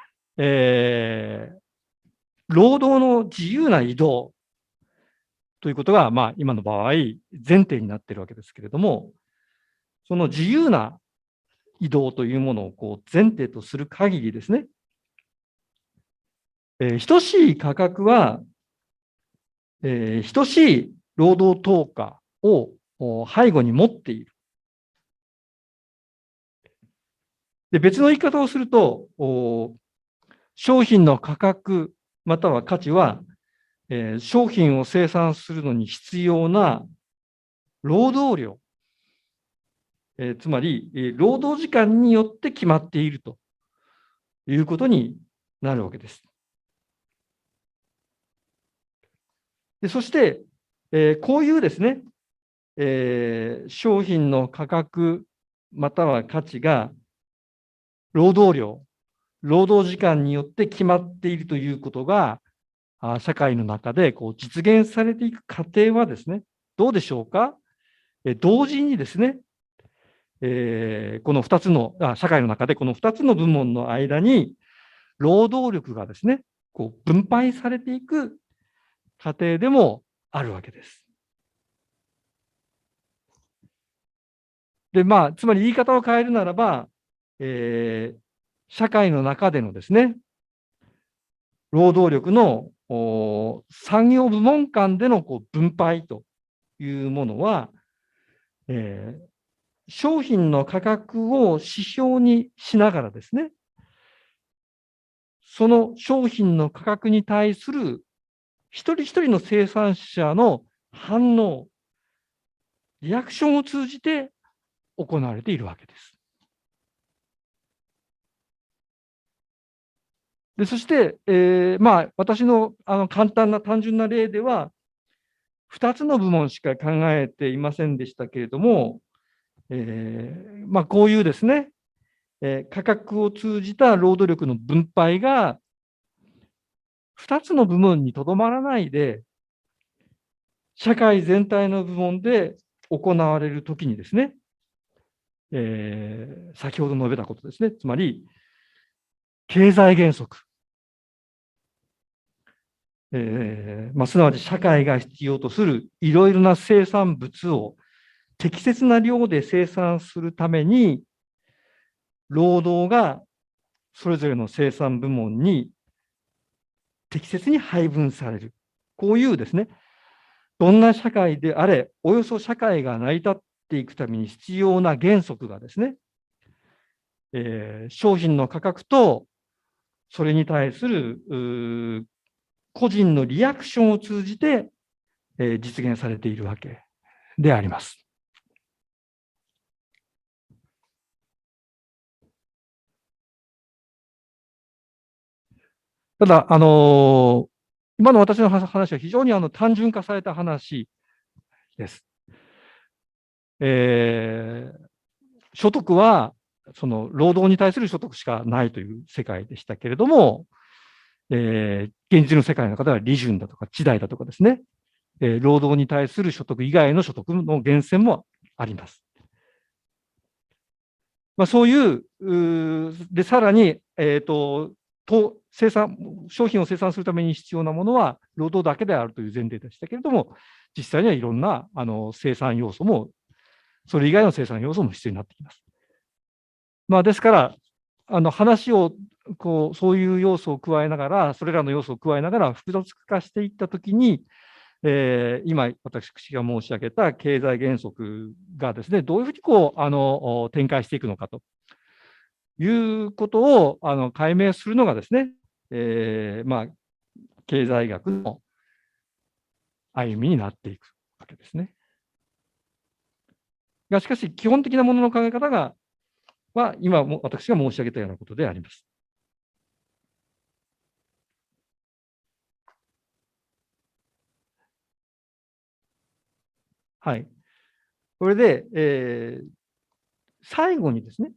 労働の自由な移動ということが、今の場合、前提になっているわけですけれども、その自由な移動というものを前提とする限りですね、等しい価格は、等しい労働等価を背後に持っている。で、別の言い方をすると、商品の価格または価値は、商品を生産するのに必要な労働量、つまり、労働時間によって決まっているということになるわけです。でそして、こういうですね、商品の価格または価値が労働量、労働時間によって決まっているということが、社会の中でこう実現されていく過程はですね、どうでしょうか。同時にですね、この2つの、社会の中でこの2つの部門の間に、労働力がですね、こう分配されていく過程でもあるわけです。で、つまり言い方を変えるならば、社会の中でのですね、労働力の産業部門間でのこう分配というものは、商品の価格を指標にしながらですね、その商品の価格に対する一人一人の生産者の反応、リアクションを通じて行われているわけです。でそして、私の簡単な単純な例では、2つの部門しか考えていませんでしたけれども、こういうですね、価格を通じた労働力の分配が2つの部門にとどまらないで、社会全体の部門で行われるときにですね、先ほど述べたことですね、つまり経済原則、すなわち社会が必要とするいろいろな生産物を適切な量で生産するために、労働がそれぞれの生産部門に適切に配分される。こういうですね、どんな社会であれ、およそ社会が成り立っていくために必要な原則がですね、商品の価格とそれに対する個人のリアクションを通じて、実現されているわけであります。ただ、今の私の話は非常に単純化された話です。所得はその労働に対する所得しかないという世界でしたけれども、現実の世界の中では利潤だとか地代だとかですね、労働に対する所得以外の所得の源泉もあります。そういうで、さらに、商品を生産するために必要なものは労働だけであるという前提でしたけれども、実際にはいろんな生産要素も、それ以外の生産要素も必要になってきます。ですから、話をそういう要素を加えながら、それらの要素を加えながら複雑化していったときに、今、私が申し上げた経済原則がですね、どういうふうに展開していくのかということを解明するのがですね、経済学の歩みになっていくわけですね。しかし、基本的なものの考え方は、今も私が申し上げたようなことであります。はい。それで、最後にですね、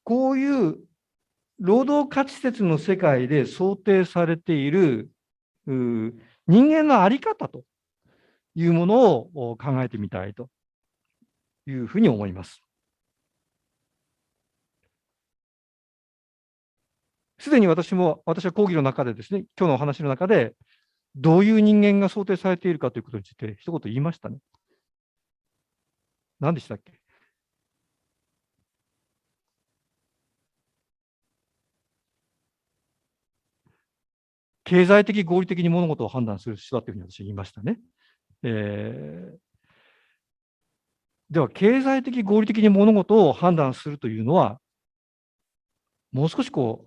こういう労働価値説の世界で想定されている人間の在り方というものを考えてみたいというふうに思います。すでに私は講義の中でですね、今日のお話の中で、どういう人間が想定されているかということについて一言言いましたね。何でしたっけ？経済的合理的に物事を判断する人だというふうに私は言いましたね。では、経済的合理的に物事を判断するというのは、もう少し掘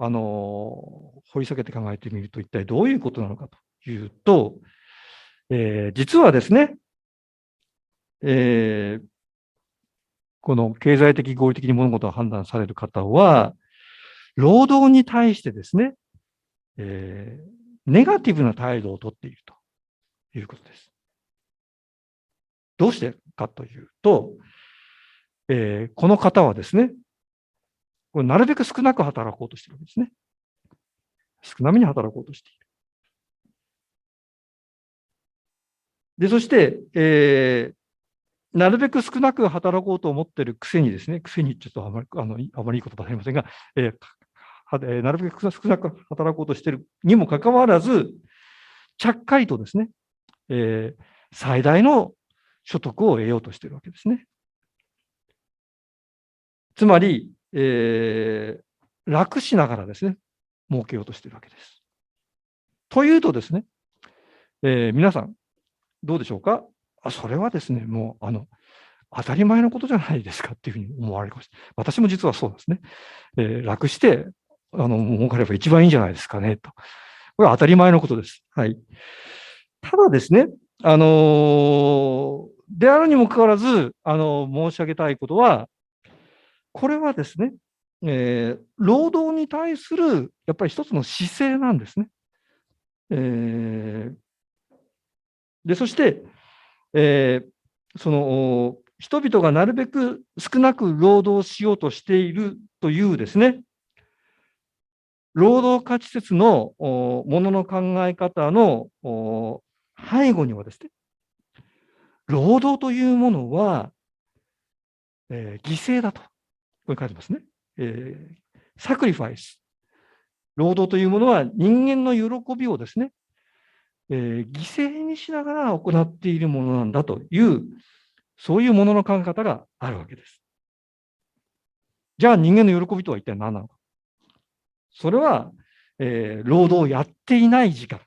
り下げて考えてみると、一体どういうことなのかというと、実はですね、この経済的合理的に物事を判断される方は、労働に対してですね、ネガティブな態度をとっているということです。どうしてかというと、この方はですね、これなるべく少なく働こうとしているわけですね。少なめに働こうとしている。で、そして、なるべく少なく働こうと思っているくせにですね、くせにちょっとあまりいい言葉ではありませんが、なるべく少なく働こうとしているにもかかわらず、ちゃっかりとですね、最大の所得を得ようとしているわけですね。つまり、楽しながらですね、儲けようとしているわけです。というとですね、皆さん、どうでしょうか？それはですね、もう当たり前のことじゃないですかっていうふうに思われるかもしれない。私も実はそうですね。楽して、儲かれば一番いいんじゃないですかねと。これは当たり前のことです。はい。ただですね、であるにもかかわらず、申し上げたいことは、これはですね、労働に対するやっぱり一つの姿勢なんですね。で、そして、人々がなるべく少なく労働しようとしているというですね、労働価値説のものの考え方の背後にはですね、労働というものは、犠牲だと。これ書いてますね。サクリファイス。労働というものは人間の喜びをですね、犠牲にしながら行っているものなんだという、そういうものの考え方があるわけです。じゃあ人間の喜びとは一体何なのか。それは、労働をやっていない時間。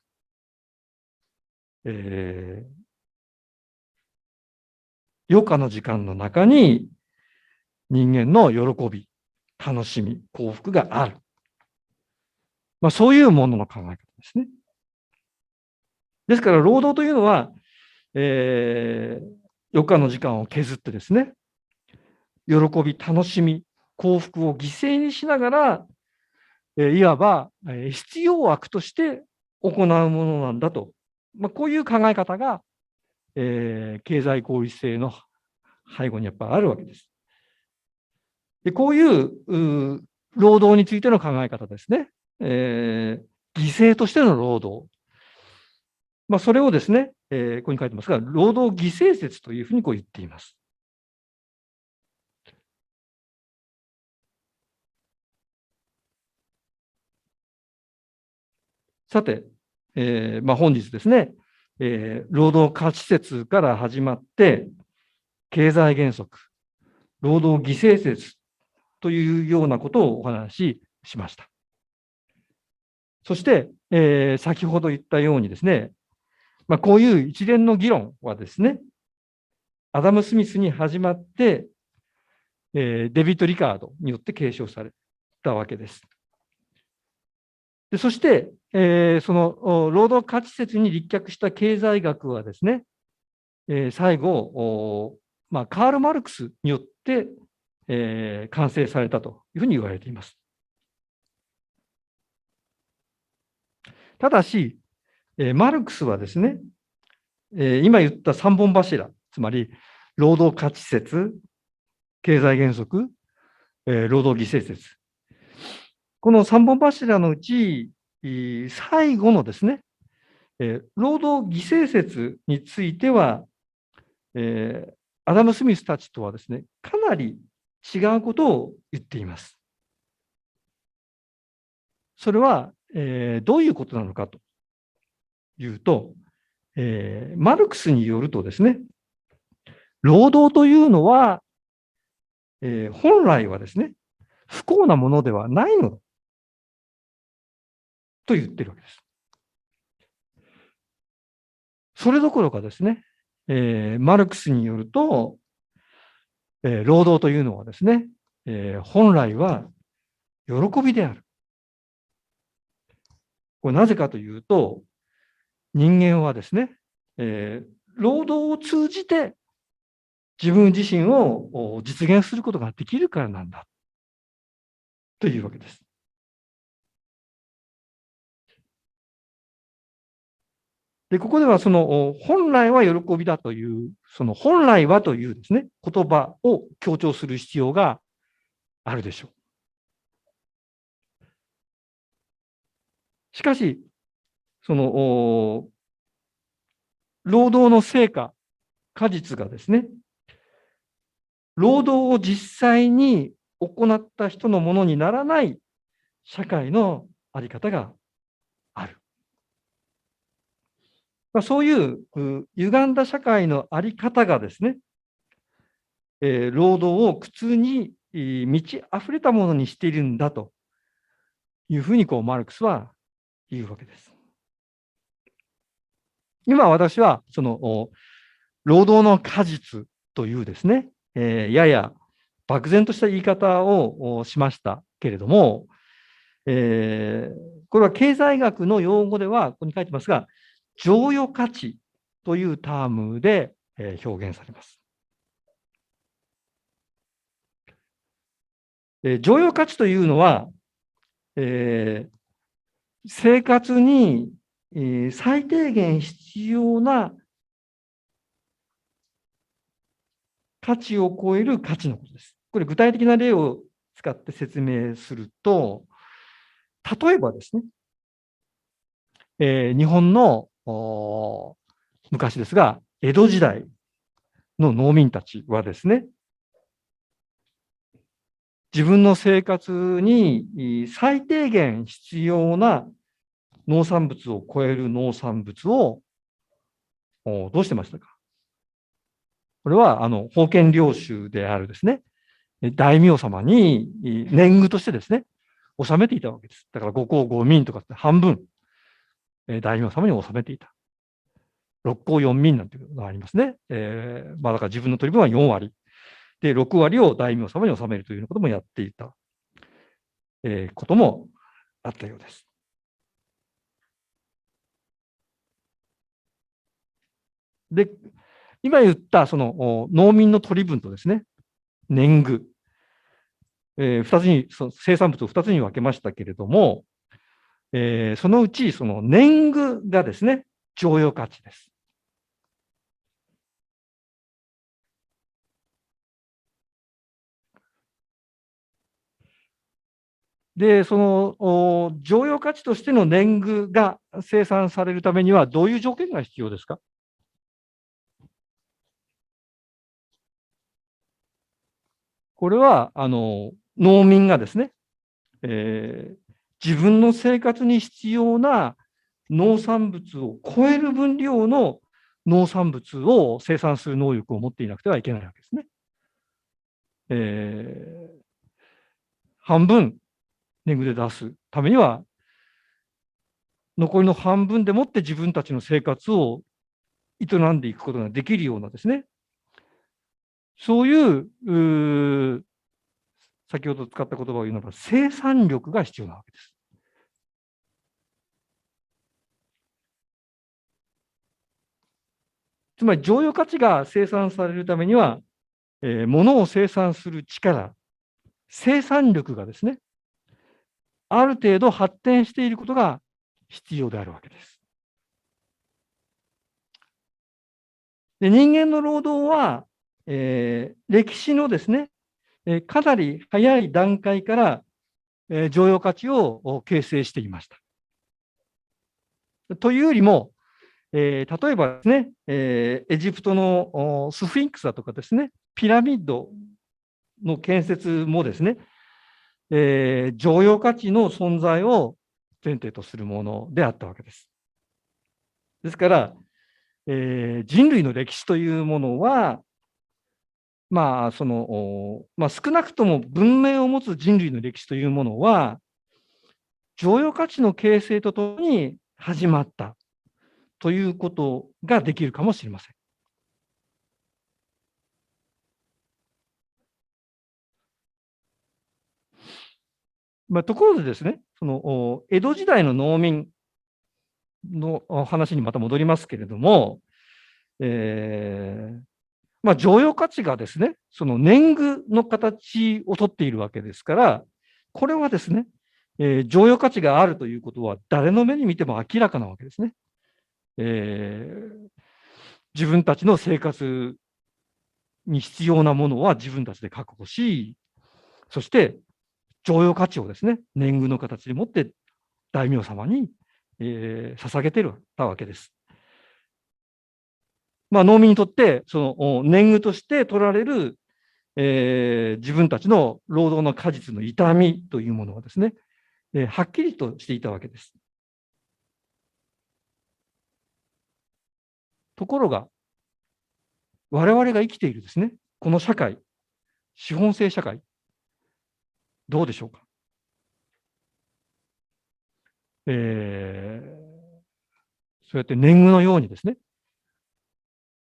余暇の時間の中に人間の喜び、楽しみ、幸福がある。そういうものの考え方ですね。ですから、労働というのは、余暇の時間を削ってですね、喜び、楽しみ、幸福を犠牲にしながら、いわば、必要悪として行うものなんだと。こういう考え方が、経済効率性の背後にやっぱあるわけです。で、こういう労働についての考え方ですね。犠牲としての労働。それをですね、ここに書いてますが、労働犠牲説というふうに言っています。さて、本日ですね、労働価値説から始まって、経済原則、労働犠牲説というようなことをお話ししました。そして、先ほど言ったようにですね、こういう一連の議論はですね、アダム・スミスに始まって、デビッド・リカードによって継承されたわけです。でそして、その労働価値説に立脚した経済学はですね、最後、カール・マルクスによって、完成されたというふうに言われています。ただし、マルクスはですね、今言った3本柱、つまり労働価値説、経済原則、労働犠牲説。この3本柱のうち、最後のですね、労働犠牲説については、アダム・スミスたちとはですね、かなり違うことを言っています。それは、どういうことなのかというと、マルクスによるとですね、労働というのは、本来はですね、不幸なものではないのだと言ってるわけです。それどころかですね、マルクスによると、労働というのはですね、本来は喜びである。これなぜかというと、人間はですね、労働を通じて自分自身を実現することができるからなんだというわけです。で、ここではその本来は喜びだという、その本来はというですね、言葉を強調する必要があるでしょう。しかし、その労働の成果、果実がですね、労働を実際に行った人のものにならない社会のあり方がある。そういう歪んだ社会のあり方がですね、労働を苦痛に満ち溢れたものにしているんだというふうにマルクスは言うわけです。今私はその労働の果実というですね、やや漠然とした言い方をしましたけれども、これは経済学の用語では、ここに書いてますが、剰余価値というタームで表現されます。剰余価値というのは、生活に最低限必要な価値を超える価値のことです。これ具体的な例を使って説明すると、例えばですね、日本の昔ですが、江戸時代の農民たちはですね、自分の生活に最低限必要な農産物を超える農産物をどうしてましたか。これは封建領主であるですね、大名様に年貢としてですね、納めていたわけです。だから五公五民とかって半分、大名様に納めていた。六公四民なんていうのがありますね。だから自分の取り分は4割。で、6割を大名様に納めるというようなこともやっていた、こともあったようです。で、今言ったその農民の取り分とですね、年貢、2つに、生産物を2つに分けましたけれども、そのうちその年貢がですね、剰余価値です。で、その剰余価値としての年貢が生産されるためには、どういう条件が必要ですか。これは農民がですね、自分の生活に必要な農産物を超える分量の農産物を生産する能力を持っていなくてはいけないわけですね。半分年貢で出すためには、残りの半分でもって自分たちの生活を営んでいくことができるようなですね、そういう先ほど使った言葉を言うならば、生産力が必要なわけです。つまり、剰余価値が生産されるためには、物を生産する力、生産力がですね、ある程度発展していることが必要であるわけです。で、人間の労働は、歴史のですね、かなり早い段階から、剰余価値を形成していました。というよりも、例えばですね、エジプトのスフィンクスだとかですね、ピラミッドの建設もですね、剰余価値の存在を前提とするものであったわけです。ですから、人類の歴史というものは、少なくとも文明を持つ人類の歴史というものは、剰余価値の形成とともに始まったということができるかもしれません。ところでですね、江戸時代の農民の話にまた戻りますけれども、剰余価値がですね、その年貢の形をとっているわけですから、これはですね、剰余価値があるということは、誰の目に見ても明らかなわけですね。自分たちの生活に必要なものは自分たちで確保し、そして剰余価値をですね、年貢の形でもって大名様に、捧げてたわけです。農民にとって、その年貢として取られる、自分たちの労働の果実の痛みというものはですね、はっきりとしていたわけです。ところが、我々が生きているですね、この社会、資本制社会、どうでしょうか。そうやって年貢のようにですね、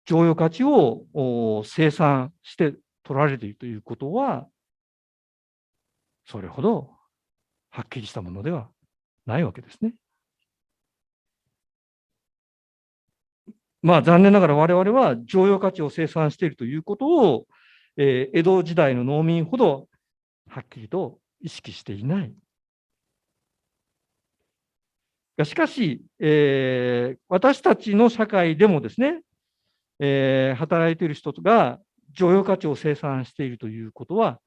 剰余価値を生産して取られているということは、それほどはっきりしたものではないわけですね。残念ながら我々は剰余価値を生産しているということを、江戸時代の農民ほどはっきりと意識していない。しかし、私たちの社会でもですね、働いている人が剰余価値を生産しているということは、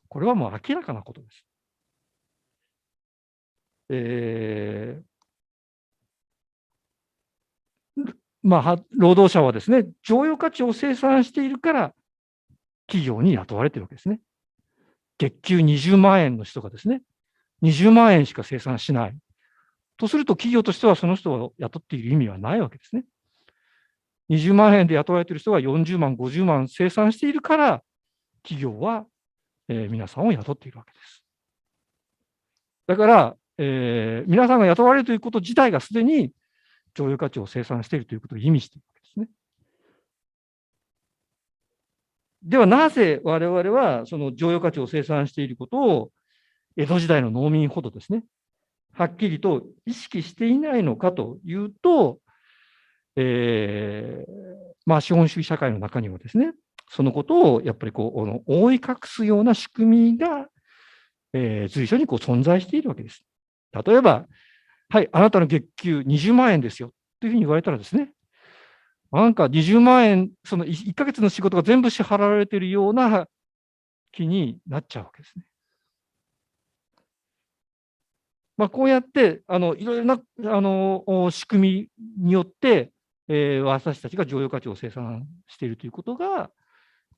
これはもう明らかなことです。労働者はですね、剰余価値を生産しているから、企業に雇われているわけですね。月給20万円の人がですね、20万円しか生産しない。とすると、企業としてはその人を雇っている意味はないわけですね。20万円で雇われている人が40万、50万生産しているから、企業は、皆さんを雇っているわけです。だから、皆さんが雇われるということ自体がすでに剰余価値を生産しているということを意味しているわけですね。ではなぜ我々はその剰余価値を生産していることを江戸時代の農民ほどですね、はっきりと意識していないのかというと、資本主義社会の中にはですね、そのことをやっぱり覆い隠すような仕組みが、随所に存在しているわけです。例えば、はい、あなたの月給20万円ですよというふうに言われたらですね、なんか20万円、その1ヶ月の仕事が全部支払われているような気になっちゃうわけですね。こうやって、いろいろな仕組みによって、私たちが剰余価値を生産しているということが、やっ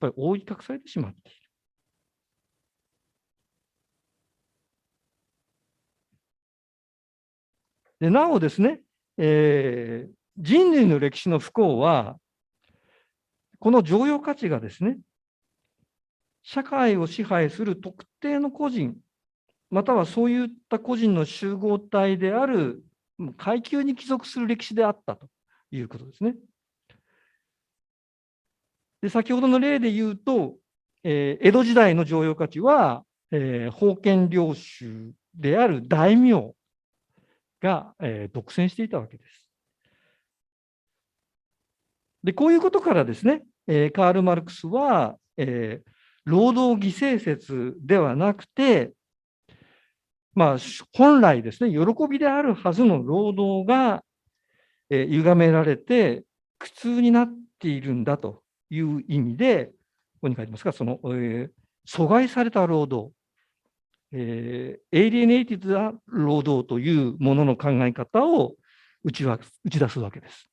ぱり覆い隠されてしまっている。でなおですね、人類の歴史の不幸は、この剰余価値がですね、社会を支配する特定の個人、またはそういった個人の集合体である階級に帰属する歴史であったということですね。で先ほどの例で言うと、江戸時代の剰余価値は、封建領主である大名が、独占していたわけです。でこういうことからですね、カール・マルクスは、労働犠牲説ではなくて、本来ですね、喜びであるはずの労働が、歪められて苦痛になっているんだという意味で、ここに書いてますが、阻害された労働、エイリエネイティブな労働というものの考え方を打ち出すわけです。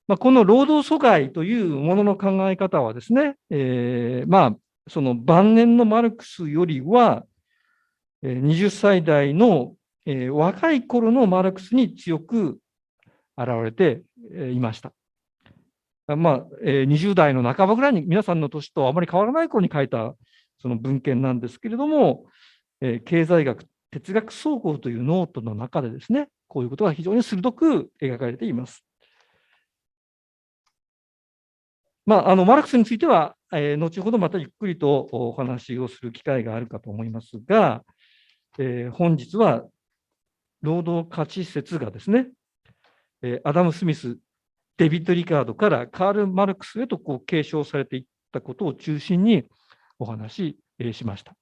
この労働阻害というものの考え方はですね、その晩年のマルクスよりは、20歳代の若い頃のマルクスに強く現れていました。20代の半ばぐらいに皆さんの年とあまり変わらない頃に書いたその文献なんですけれども、経済学、哲学総合というノートの中でですね、こういうことが非常に鋭く描かれています。マルクスについては、後ほどまたゆっくりとお話をする機会があるかと思いますが、本日は労働価値説がですね、アダム・スミス、デビッド・リカードからカール・マルクスへと継承されていったことを中心にお話ししました。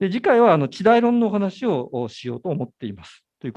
で次回は地代論のお話をしようと思っています。という